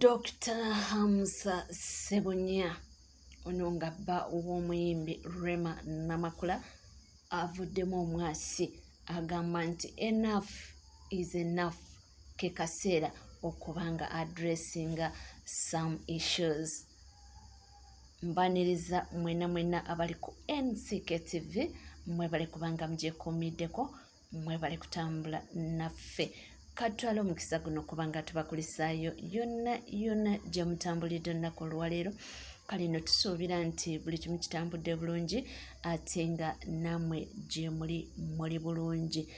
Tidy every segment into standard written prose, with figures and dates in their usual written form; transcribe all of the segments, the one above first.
Dr. Hamza Ssebunya ono nga bba w'omuyimbi Rema Namakula avuddemu omwasi agamba nti enough is enough, ke kaseera okubanga addressinga some issues. Mbaniriza mwena abali ku NCK TV, mwebale kubanga mgyekuumiddeko, mwebale kutambula naffe. Katwala omukisa guno kubanga tubakulisaayo yonna gye mutambulidde olunaku olwaleero. Kale nno tusuubira nti buli kimu kitambudde bulungi ate nga nammwe gye muli bulungi.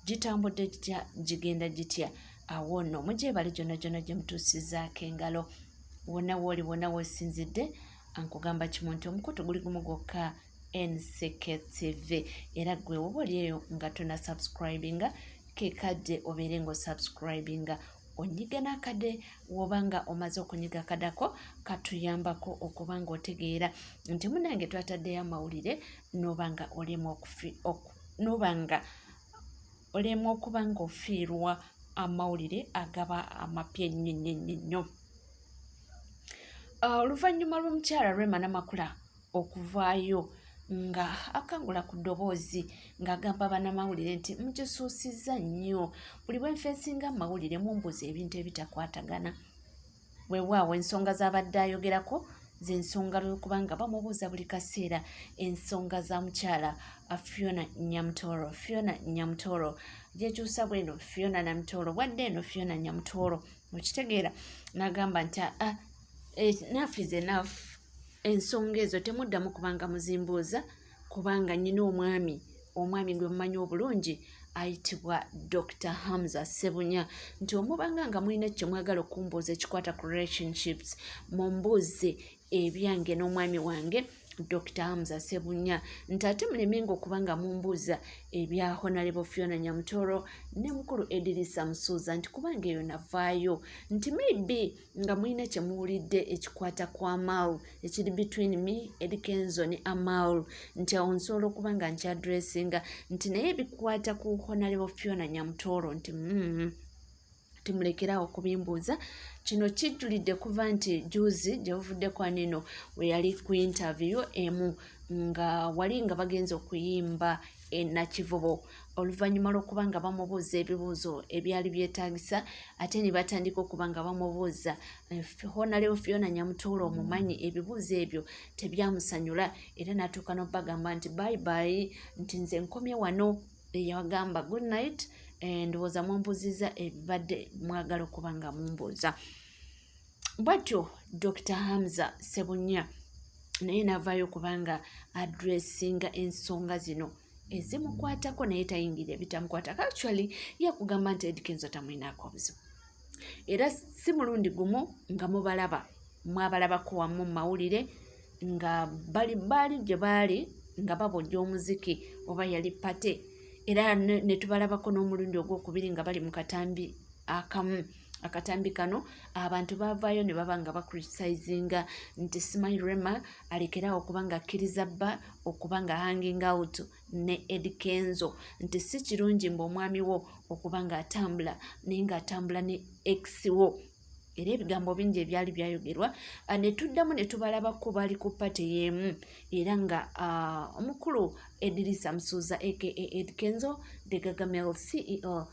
Gitambudde gitya, gigenda gitya? Awo nno mugyebale gyonna gye mutuusizzaako engalo. Wonna wooli, wonna weesinzidde, ankugamba kimu nti omukutu guli gumu gwokka, NCK TV. Era gwe woba oli eyo nga tonna subscribinga, kekadde obeere ng'osubscribinga. Onyiga n'akadde wobanga omaze okunyiga akadako, katuyambako okuba ng'otegeera nti munnange twataddeyo amawulire n'obanga olemwa okuba ng'ofiirwa amawulire agaba amapya ennyo. Oluvannyuma lw'omukyala Rema Namakula okuvaayo nga akangula ku ddoboozi ng'agamba bannamawulire nti mugisuusizza nnyo, buli bwe nfeesinga amawulire mumbuuza ebintu ebitakwatagana. Weewaawo ensonga z'abadde ayogerako z'ensonga lw'okubanga bamubuuza buli kaseera ensonga za mukyala Fiona Nyamutoro gyekyusa bweno Fiona Namutoro, wadde eno Fiona Nyamutoro, okitegeera. N'agamba nti enough is enough. Ensonga ezo temuddamu kubanga muzimbuuza, kubanga nnyina omwami gwe mumanyi obulungi ayitibwa Dr. Hamza Ssebunya, nti omubanga nga mulina kye mwagala okumbuuza ekikwata ku relationships, mumbuuze ebyange n'omwami wange Dr. Hamza Ssebunya. Nti ate mulemenga okuba nga mumbuuza ebya Honorable Fiona Nyamutoro ne mukulu Edirisa Musuuza, nti kubanga eyo navaayo, nti maybe nga mulina kye muwulidde ekikwata ku Amal, ekiri between me, Eddie Kenzo ne Amal, nti awo nsobola okuba nga nkyadressinga, nti naye bikwata ku Honorable Fiona Nyamutoro, nti timulekerawo okubimbuuza. Kino kijjulidde kuva nti juzi gye buvuddeko aneno we yali ku interview emu nga wali nga bagenza okuyimba Nakivubo, oluvannyuma lw'okuba nga bamubuuza ebibuuzo ebyali byetaagisa, ate ne batandika okuba nga bamubuuza Honorable Fiona Nyamutoro omumanyi, ebibuuzo ebyo tebyamusanyula, era n'atuuka n'obagamba nti bye, nti nze nkomye wano. Yabagamba good night, ndowooza mumbuuziza ebibadde mwagala okuba nga mumbuuza. Bwatyo Dr. Hamza Ssebunya naye n'avaayo kubanga addressinga ensonga zino ezimukwatako naye tayingira ebitamukwatako. Actually yakugamba nti Eddie Kenzo tamulinaako obuzibu, era si mulundi gumu nga mwabalabako wamu mu mawulire nga baali gye baali nga babojja omuziki oba yali pate, era ne tubalabako n'omulundi ogwokubiri nga bali mu katambi akamu. Akatambi kano abantu baavaayo ne baba nga bacriticinga nti simanyi Rema alekerawo okuba nga akkiriza bba okuba nga hanging out ne Eddie Kenzo, nti si kirungi mbu omwami wo okuba nga atambula naye ng'atambula ne ex wo. Era ebigambo bingi ebyali byayogerwa, ne tuddamu ne tubalabako baali ku pate y'emu, era nga omukulu Edirisa Musuuza aka Eddie Kenzo, the Gagamel CEO,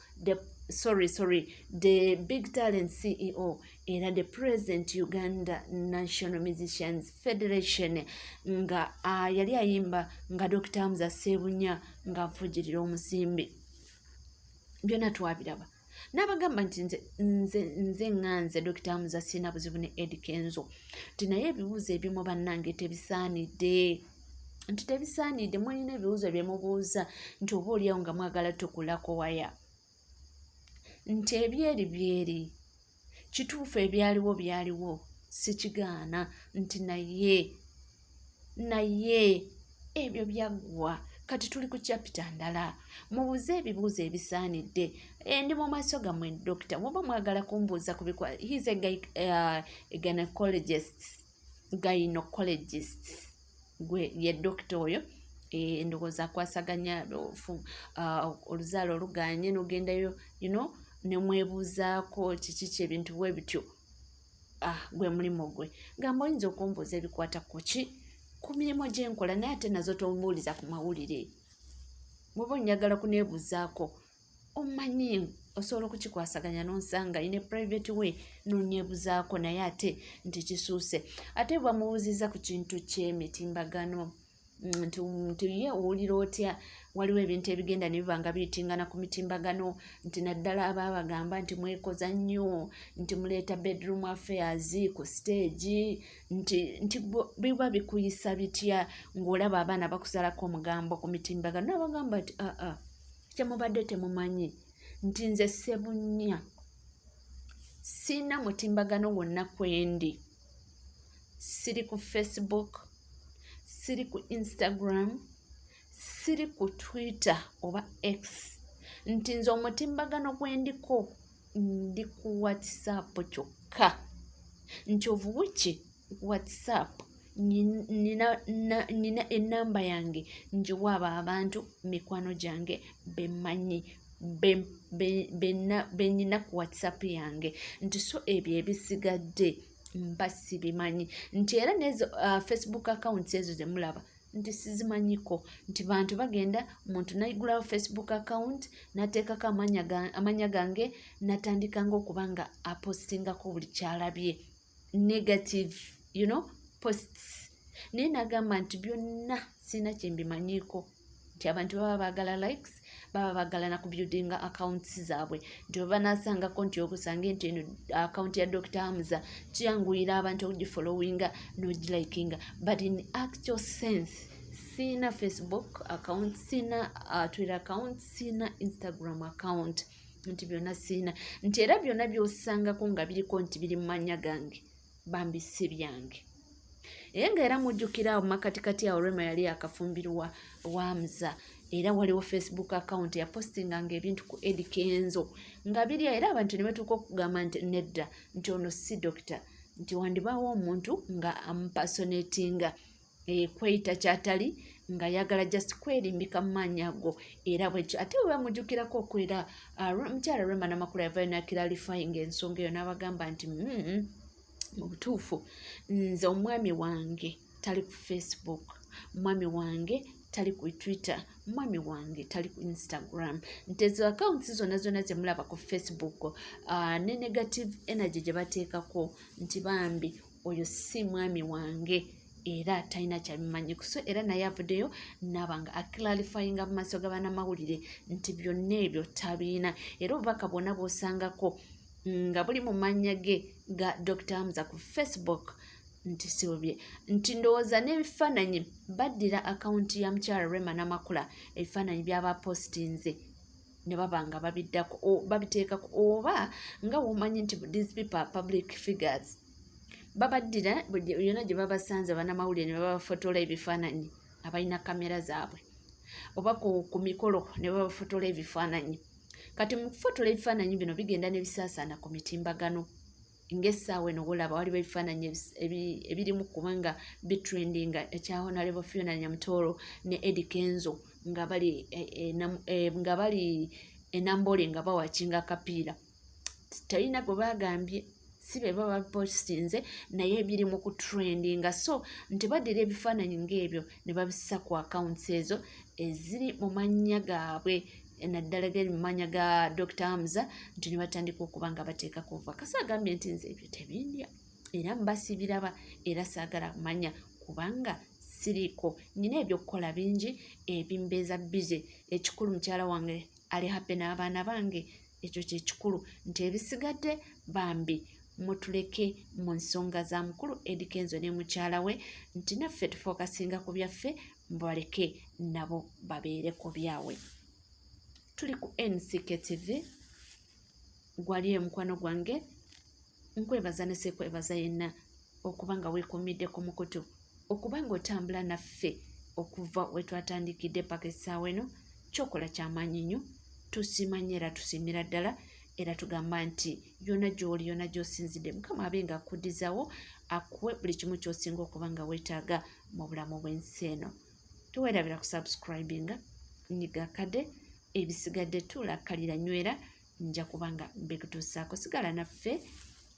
the Big Talent CEO, era the President Uganda National Musicians Federation, nga yali ayimba nga Dr. Hamza Ssebunya nga avujjirira omusimbi. Byonna twabiraba. N'abagamba nti nze Dr. Hamza sina buzibu ne Eddie Kenzo, nti naye ebibuuzo ebimu bannange tebisaanidde, nti tebisaanidde. Mulina ebibuuzo bye mubuuza nti oba oliawo nga mwagala tukulako waya, nti byeri kituufu, ebyaliwo byaliwo, sikigaana, nti naye ebyo byaggwa. Kati tuli ku chapita ndala, mubuuze ebibuuzo ebisaanidde. Ndi mu maaso gammwe dokita, bw'oba mwagala kumbuuza ku bikwa. He's a gynecologist gwe ye dokita oyo. Ndowooza akwasaganya oluzaalo oluganye n'ogendayo ne mwebuuzaako kiki ebintu bwe bityo. gwe mulimo gwe. Gamba oyinza okumbuuza ebikwata ku ki ku mirimu gyenkola naye ate nazo tombuuliza ku mawulire. Bw'oba onyagala kuneebuuzaako omanyi osobola okukikwasaganya n'onsanga ine private way n'onyeebuzaako naye ate nti kisuuse. Ate bwamubuuziza ku kintu ky'emitimbagano nti ye owulira otya waliwo ebintu ebigenda ne biba nga biyitingana ku mitimbagano nti naddala aba bagamba nti mwekoza nnyo nti muleeta bedroom affairs ku stage nti biba bikuyisa bitya ng'olaba abaana bakusalako omugambo ku mitimbagano n'abagamba nti kyemubadde temumanyi nti nze Ssebunya sina mutimbagano wonna kwendi. Siri ku Facebook, siri ku Instagram, siri ku Twitter oba X. Nti nze omutimbagano gwendiko ndi ku WhatsApp kyokka. Nti ovuwiki WhatsApp nina enamba yange njiwa abo abantu mikwano gyange bemanyi benina ku WhatsApp yange. Nti so ebyo ebisigadde mba sibimanyi. Nti era nezo Facebook accounts ezo zemulaba nti sizimanyiko. Nti bantu bagenda muntu nayigulawo Facebook account nateekako amanya gange natandikanga okubanga apostingako buli kyalabye negative posts. Naye nagamba nti byonna sina kyembimanyiko. Nti abantu baba bagala likes, baba bagala na kubuildinga accounts zaabwe. Nti baba nasangako nti okusange nti eno account ya Dr. Hamza kiyanguyira abantu okugifollowinga n'ogilikinga. But in actual sense sina Facebook account, sina Twitter account, sina Instagram account. Nti byonna sina. Nti era byonna byosangako nga biriko nti biri mu mannya gange bambi si byange. Nga era mujjukira mu makatikati awo Rema yali akafumbirwa wa Hamza. Era waliwo Facebook account ya postinganga ebintu ku Eddie Kenzo nga biri era abantu ne batuuka okugamba nti nedda nti ono si doctor nti wandibaawo omuntu nga ampasonatinga kweyita kyatali nga yagala just kwerimbika mu maanyi ago. Era bwekyo ate we bamujjukirako okwera mukyala Rema Namakula yavayo nakiralifying ensonga eyo n'abagamba nti mu butuufu nze omwami wange tali ku Facebook, mwami wange tali ku Twitter, mwami wange tali ku Instagram. Nti ezo accounts zonna zemulaba ku Facebook ne negative energy gye bateekako nti bambi oyo si mwami wange era talina kyabimanyiko. So era naye avuddeyo n'abanga aclarifyinga mu maaso g'abannamawulire nti byonna ebyo tabiina. Era obubaka bwonna bw'osangako nga buli mu mannya ge ga Dr. Hamza ku Facebook nti siwebye. Nti ndowooza n'ebifaananyi baddira akaunti ya mukyala Rema Namakula ebifaananyi byaba postinze ne baba nga babiddako babiteekako oba nga womanyi nti these people are public figures. Babaddira yonna gye babasanze bannamawulire ne babafotola ebifaananyi abalina kamera zaabwe oba ku mikolo ne babafotola ebifaananyi. Kati mu kufotola ebifaananyi bino bigenda ne bisaasaana ku mitimbagano. Ng'essaawa eno olaba waliwo ebifaananyi ebirimu kubanga bitrendinga ekya Honorable Fiona Nyamutoolo ne Eddie Kenzo nga bali enambole nga bawakinga akapiira. Talina gwe bagambye si be baba postinze naye ebirimu ku trendinga. So nti baddira ebifaananyi ng'ebyo ne babissa ku accounts ezo eziri mu mannya gaabwe naddala geri mu mannya ga Dr. Hamza nti ne batandika okuba nga bateekako vakasi. Agambye nti nze ebyo tebindya era mbasibiraba era saagala kumanya kubanga siriiko nina ebyokukola bingi ebimbeeza bize. Ekikulu mukyala wange ali happy n'abaana bange, ekyo kyekikulu. Nti ebisigadde bambi mutuleke mu nsonga za mukulu Eddie Kenzo ne mukyala we nti naffe tufokasinga ku byaffe mbaleke nabo babeere ku byabwe. Tuli ku NCK TV gwali mukwano gwange nkwebaza ne sekwebaza yenna okuba nga weekuumidde ku mukutu okuba nga otambula naffe okuva we twatandikidde paka essaawa eno. Kyokola kyamaanyi nnyo, tusimanye era tusimira ddala era tugamba nti yonna gy'oli yonna gy'osinzidde Mukama abe nga akuddizaawo akuwe buli kimu ky'osinga okuba nga weetaaga mu bulamu bw'ensi eno. Tuweerabira ku subscribinga nyiga kade ebisigadde tulakkalira nywera nja kubanga mbekutuusaako. Sigala naffe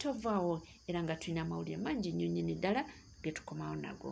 tovaawo era nga tulina amawulire mangi nnyo nnyini ddala ge tukomawo nago.